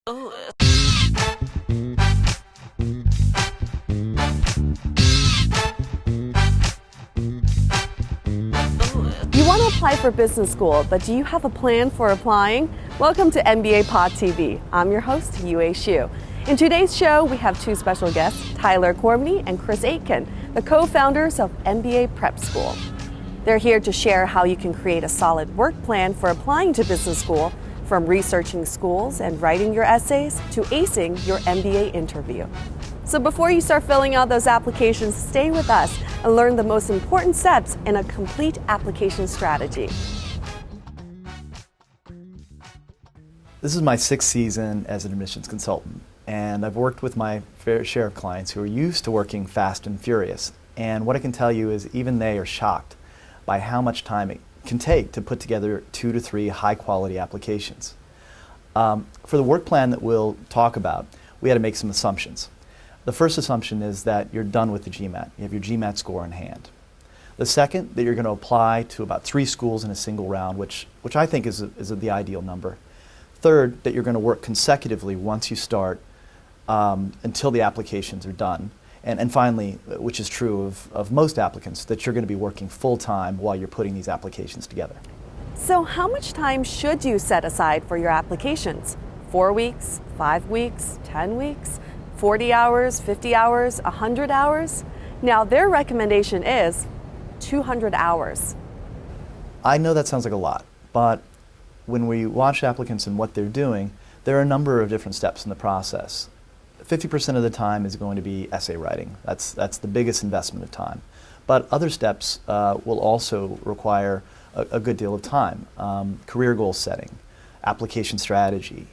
You want to apply for business school, but do you have a plan for applying? Welcome to MBA PodTV. I'm your host, Yue Xu. In today's show, we have two special guests, Cormney and Chris Aitken, the co-founders of MBA Prep School. They're here to share how you can create a solid work plan for applying to business school, from researching schools and writing your essays to acing your MBA interview. So before you start filling out those applications, stay with us and learn the most important steps in a complete application strategy. This is my sixth season as an admissions consultant, and I've worked with my fair share of clients who are used to working fast and furious. And what I can tell you is even they are shocked by how much time it can take to put together 2 to 3 high-quality applications. For the work plan that we'll talk about, we had to make some assumptions. The first assumption is that you're done with the GMAT. You have your GMAT score in hand. The second, that you're going to apply to about 3 schools in a single round, which I think is the ideal number. Third, that you're going to work consecutively once you start until the applications are done. And finally, which is true of most applicants, that you're going to be working full-time while you're putting these applications together. So how much time should you set aside for your applications? 4 weeks, 5 weeks, 10 weeks, 40 hours, 50 hours, 100 hours? Now their recommendation is 200 hours. I know that sounds like a lot, but when we watch applicants and what they're doing, there are a number of different steps in the process. 50% of the time is going to be essay writing. That's the biggest investment of time. But other steps will also require a good deal of time. Career goal setting, application strategy,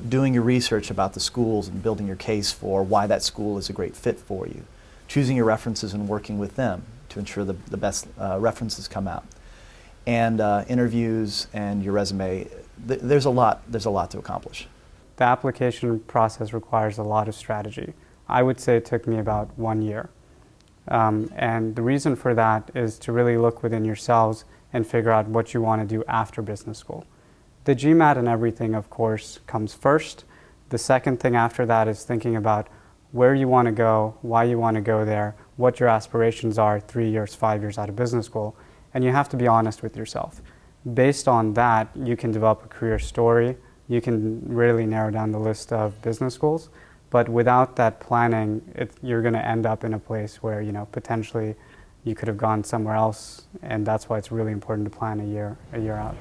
doing your research about the schools and building your case for why that school is a great fit for you, choosing your references and working with them to ensure the best references come out, and interviews and your resume. There's a lot to accomplish. The application process requires a lot of strategy. I would say it took me about 1 year. And the reason for that is to really look within yourselves and figure out what you want to do after business school. The GMAT and everything, of course, comes first. The second thing after that is thinking about where you want to go, why you want to go there, what your aspirations are 3 years, 5 years out of business school. And you have to be honest with yourself. Based on that, you can develop a career story. You can really narrow down the list of business schools, but without that planning, you're going to end up in a place where, potentially you could have gone somewhere else, and that's why it's really important to plan a year out.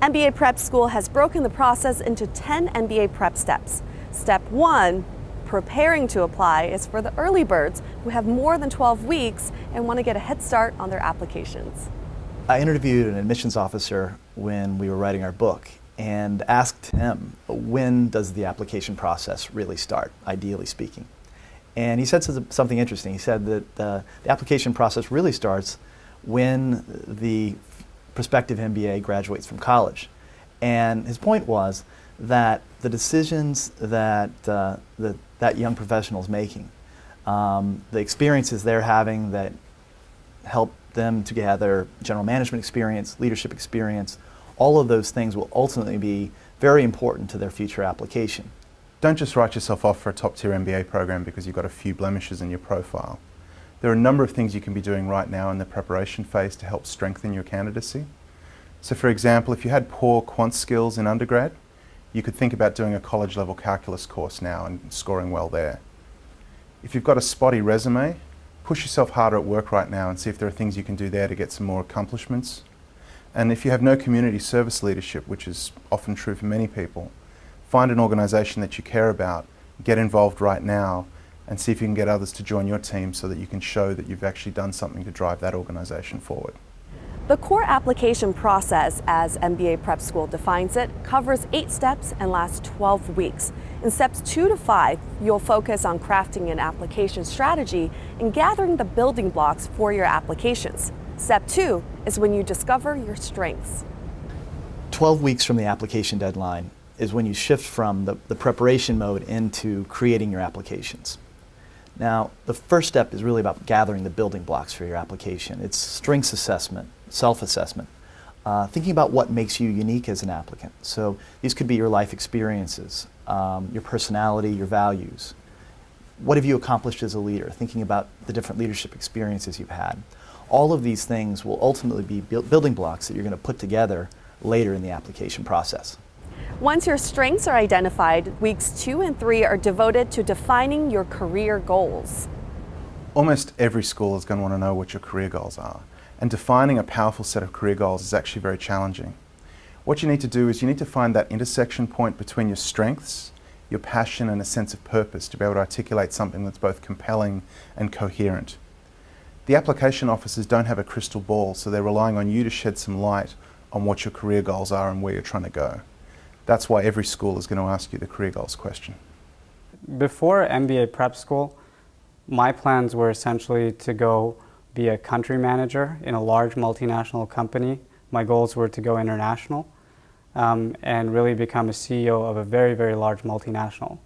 MBA Prep School has broken the process into 10 MBA Prep Steps. Step 1, preparing to apply, is for the early birds who have more than 12 weeks and want to get a head start on their applications. I interviewed an admissions officer when we were writing our book, and asked him, when does the application process really start, ideally speaking? And he said something interesting. He said that the application process really starts when the prospective MBA graduates from college. And his point was that the decisions that that young professional is making, the experiences they're having that help them to gather general management experience, leadership experience, all of those things will ultimately be very important to their future application. Don't just write yourself off for a top-tier MBA program because you've got a few blemishes in your profile. There are a number of things you can be doing right now in the preparation phase to help strengthen your candidacy. So for example, if you had poor quant skills in undergrad, you could think about doing a college-level calculus course now and scoring well there. If you've got a spotty resume, push yourself harder at work right now and see if there are things you can do there to get some more accomplishments. And if you have no community service leadership, which is often true for many people, find an organisation that you care about, get involved right now, and see if you can get others to join your team so that you can show that you've actually done something to drive that organisation forward. The core application process, as MBA Prep School defines it, covers 8 steps and lasts 12 weeks. In steps 2 to 5, you'll focus on crafting an application strategy and gathering the building blocks for your applications. Step 2 is when you discover your strengths. 12 weeks from the application deadline is when you shift from the preparation mode into creating your applications. Now, the first step is really about gathering the building blocks for your application. It's strengths assessment, self-assessment, thinking about what makes you unique as an applicant. So these could be your life experiences, your personality, your values. What have you accomplished as a leader? Thinking about the different leadership experiences you've had. All of these things will ultimately be building blocks that you're going to put together later in the application process. Once your strengths are identified, weeks 2 and 3 are devoted to defining your career goals. Almost every school is going to want to know what your career goals are, and defining a powerful set of career goals is actually very challenging. What you need to do is you need to find that intersection point between your strengths, your passion and a sense of purpose to be able to articulate something that's both compelling and coherent. The application officers don't have a crystal ball, so they're relying on you to shed some light on what your career goals are and where you're trying to go. That's why every school is going to ask you the career goals question. Before MBA Prep School, my plans were essentially to go be a country manager in a large multinational company. My goals were to go international and really become a CEO of a very, very large multinational.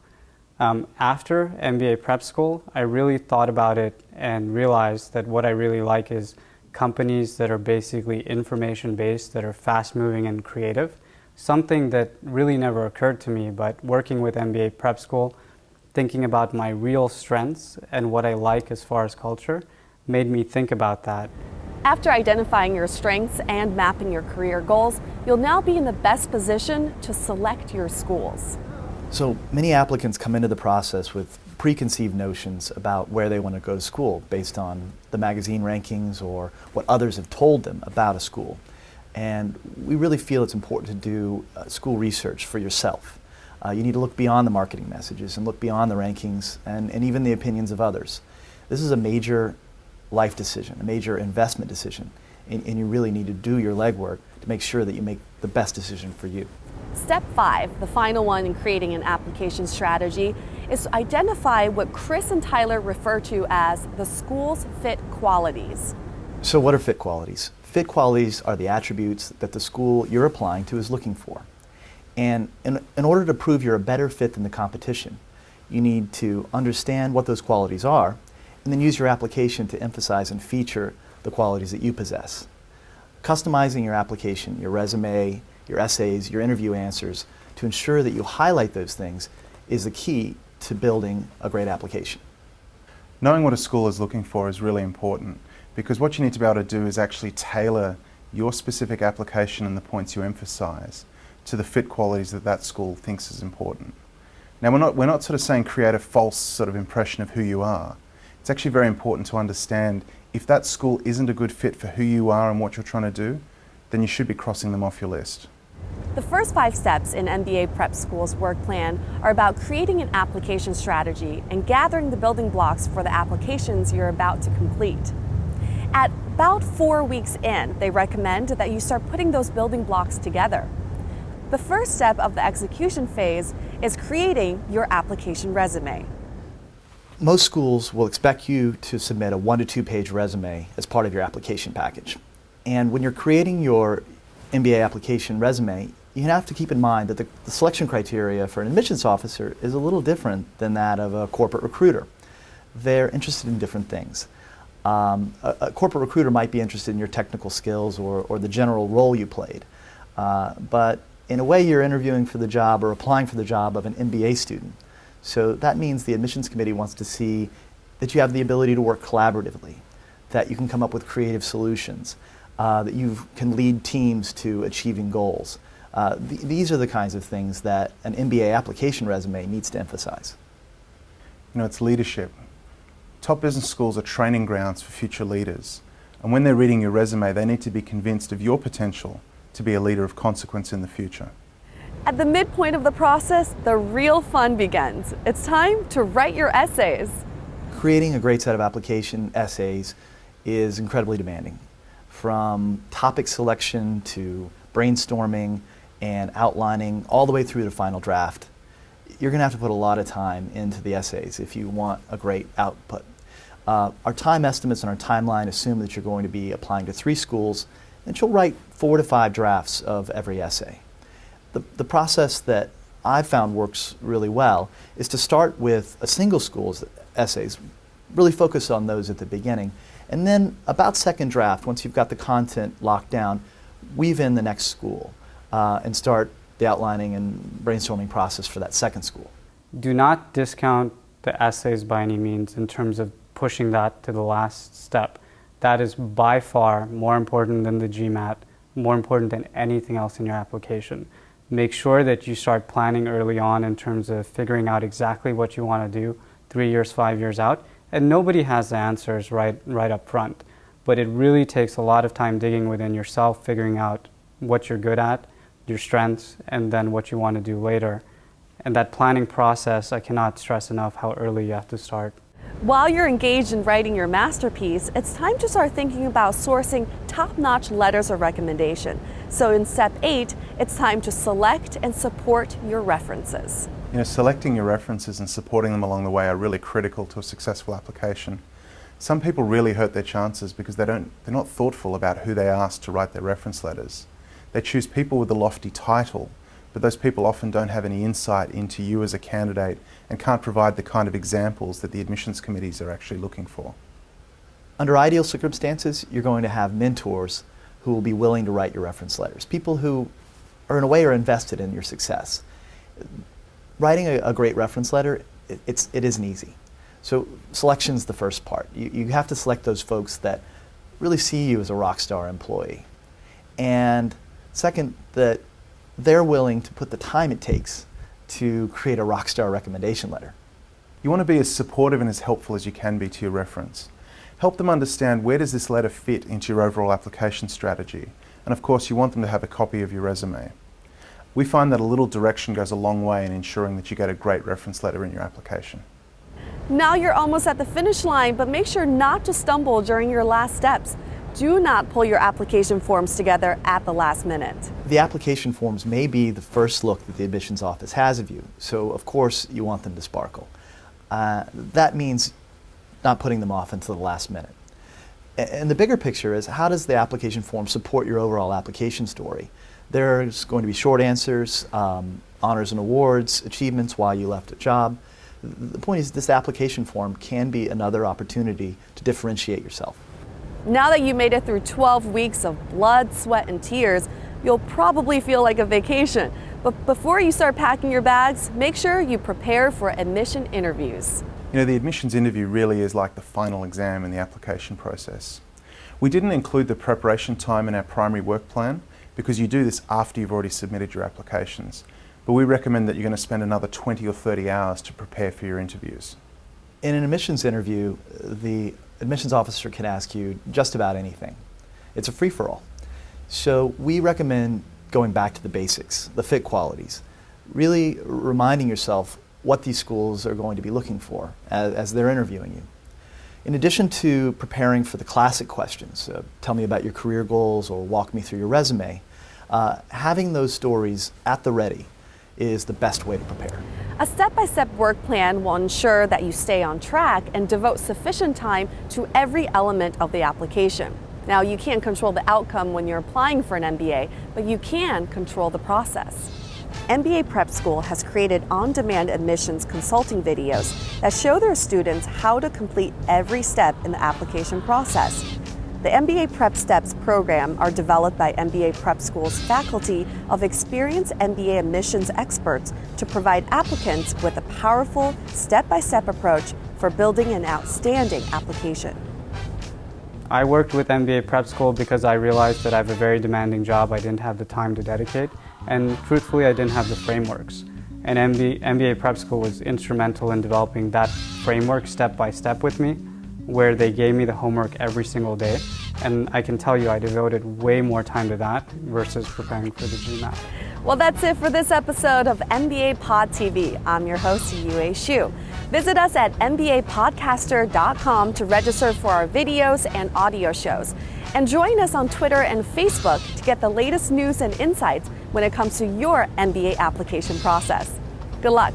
After MBA Prep School, I really thought about it and realized that what I really like is companies that are basically information-based, that are fast-moving and creative. Something that really never occurred to me, but working with MBA Prep School, thinking about my real strengths and what I like as far as culture, made me think about that. After identifying your strengths and mapping your career goals, you'll now be in the best position to select your schools. So many applicants come into the process with preconceived notions about where they want to go to school based on the magazine rankings or what others have told them about a school. And we really feel it's important to do school research for yourself. You need to look beyond the marketing messages and look beyond the rankings and even the opinions of others. This is a major life decision, a major investment decision, and you really need to do your legwork to make sure that you make the best decision for you. Step 5, the final one in creating an application strategy, is to identify what Chris and Tyler refer to as the school's fit qualities. So what are fit qualities? Fit qualities are the attributes that the school you're applying to is looking for. And in order to prove you're a better fit than the competition, you need to understand what those qualities are and then use your application to emphasize and feature the qualities that you possess. Customizing your application, your resume, your essays, your interview answers to ensure that you highlight those things is the key to building a great application. Knowing what a school is looking for is really important, because what you need to be able to do is actually tailor your specific application and the points you emphasize to the fit qualities that that school thinks is important. Now we're not sort of saying create a false sort of impression of who you are. It's actually very important to understand if that school isn't a good fit for who you are and what you're trying to do, then you should be crossing them off your list. The first 5 steps in MBA Prep School's work plan are about creating an application strategy and gathering the building blocks for the applications you're about to complete. At about 4 weeks in, they recommend that you start putting those building blocks together. The first step of the execution phase is creating your application resume. Most schools will expect you to submit a 1 to 2 page resume as part of your application package. And when you're creating your MBA application resume, you have to keep in mind that the selection criteria for an admissions officer is a little different than that of a corporate recruiter. They're interested in different things. A corporate recruiter might be interested in your technical skills or the general role you played. But in a way, you're interviewing for the job or applying for the job of an MBA student. So that means the admissions committee wants to see that you have the ability to work collaboratively, that you can come up with creative solutions, that you can lead teams to achieving goals. These are the kinds of things that an MBA application resume needs to emphasize. You know, it's leadership. Top business schools are training grounds for future leaders. And when they're reading your resume, they need to be convinced of your potential to be a leader of consequence in the future. At the midpoint of the process, the real fun begins. It's time to write your essays. Creating a great set of application essays is incredibly demanding. From topic selection to brainstorming and outlining all the way through the final draft, you're going to have to put a lot of time into the essays if you want a great output. Our time estimates and our timeline assume that you're going to be applying to 3 schools, and you'll write 4 to 5 drafts of every essay. The process that I've found works really well is to start with a single school's essays, really focus on those at the beginning, and then about second draft, once you've got the content locked down, weave in the next school and start the outlining and brainstorming process for that second school. Do not discount the essays by any means in terms of pushing that to the last step. That is by far more important than the GMAT, more important than anything else in your application. Make sure that you start planning early on in terms of figuring out exactly what you want to do 3 years, 5 years out. And nobody has the answers right up front. But it really takes a lot of time digging within yourself, figuring out what you're good at, your strengths, and then what you want to do later. And that planning process, I cannot stress enough how early you have to start. While you're engaged in writing your masterpiece, it's time to start thinking about sourcing top-notch letters of recommendation. So in step 8, it's time to select and support your references. You know, selecting your references and supporting them along the way are really critical to a successful application. Some people really hurt their chances because they're not thoughtful about who they ask to write their reference letters. They choose people with a lofty title, but those people often don't have any insight into you as a candidate and can't provide the kind of examples that the admissions committees are actually looking for. Under ideal circumstances, you're going to have mentors who will be willing to write your reference letters, people who are in a way are invested in your success. Writing a great reference letter, it isn't easy. So selection's the first part. You have to select those folks that really see you as a rock star employee. And second, that they're willing to put the time it takes to create a rock star recommendation letter. You want to be as supportive and as helpful as you can be to your reference. Help them understand where does this letter fit into your overall application strategy. And of course you want them to have a copy of your resume. We find that a little direction goes a long way in ensuring that you get a great reference letter in your application. Now you're almost at the finish line, but make sure not to stumble during your last steps. Do not pull your application forms together at the last minute. The application forms may be the first look that the admissions office has of you, so of course you want them to sparkle. That means not putting them off until the last minute. And the bigger picture is, how does the application form support your overall application story? There's going to be short answers, honors and awards, achievements, why you left a job. The point is, this application form can be another opportunity to differentiate yourself. Now that you made it through 12 weeks of blood, sweat, and tears, you'll probably feel like a vacation. But before you start packing your bags, make sure you prepare for admission interviews. You know, the admissions interview really is like the final exam in the application process. We didn't include the preparation time in our primary work plan because you do this after you've already submitted your applications. But we recommend that you're going to spend another 20 or 30 hours to prepare for your interviews. In an admissions interview, the admissions officer can ask you just about anything. It's a free-for-all. So we recommend going back to the basics, the fit qualities, really reminding yourself what these schools are going to be looking for as they're interviewing you. In addition to preparing for the classic questions, tell me about your career goals or walk me through your resume, having those stories at the ready is the best way to prepare. A step-by-step work plan will ensure that you stay on track and devote sufficient time to every element of the application. Now, you can't control the outcome when you're applying for an MBA, but you can control the process. MBA Prep School has created on-demand admissions consulting videos that show their students how to complete every step in the application process. The MBA Prep Steps program are developed by MBA Prep School's faculty of experienced MBA admissions experts to provide applicants with a powerful step-by-step approach for building an outstanding application. I worked with MBA Prep School because I realized that I have a very demanding job I didn't have the time to dedicate, and truthfully I didn't have the frameworks. And MBA Prep School was instrumental in developing that framework step by step with me, where they gave me the homework every single day. And I can tell you I devoted way more time to that versus preparing for the GMAT. Well, that's it for this episode of MBA PodTV. I'm your host, Yue Xu. Visit us at mbapodcaster.com to register for our videos and audio shows. And join us on Twitter and Facebook to get the latest news and insights when it comes to your MBA application process. Good luck.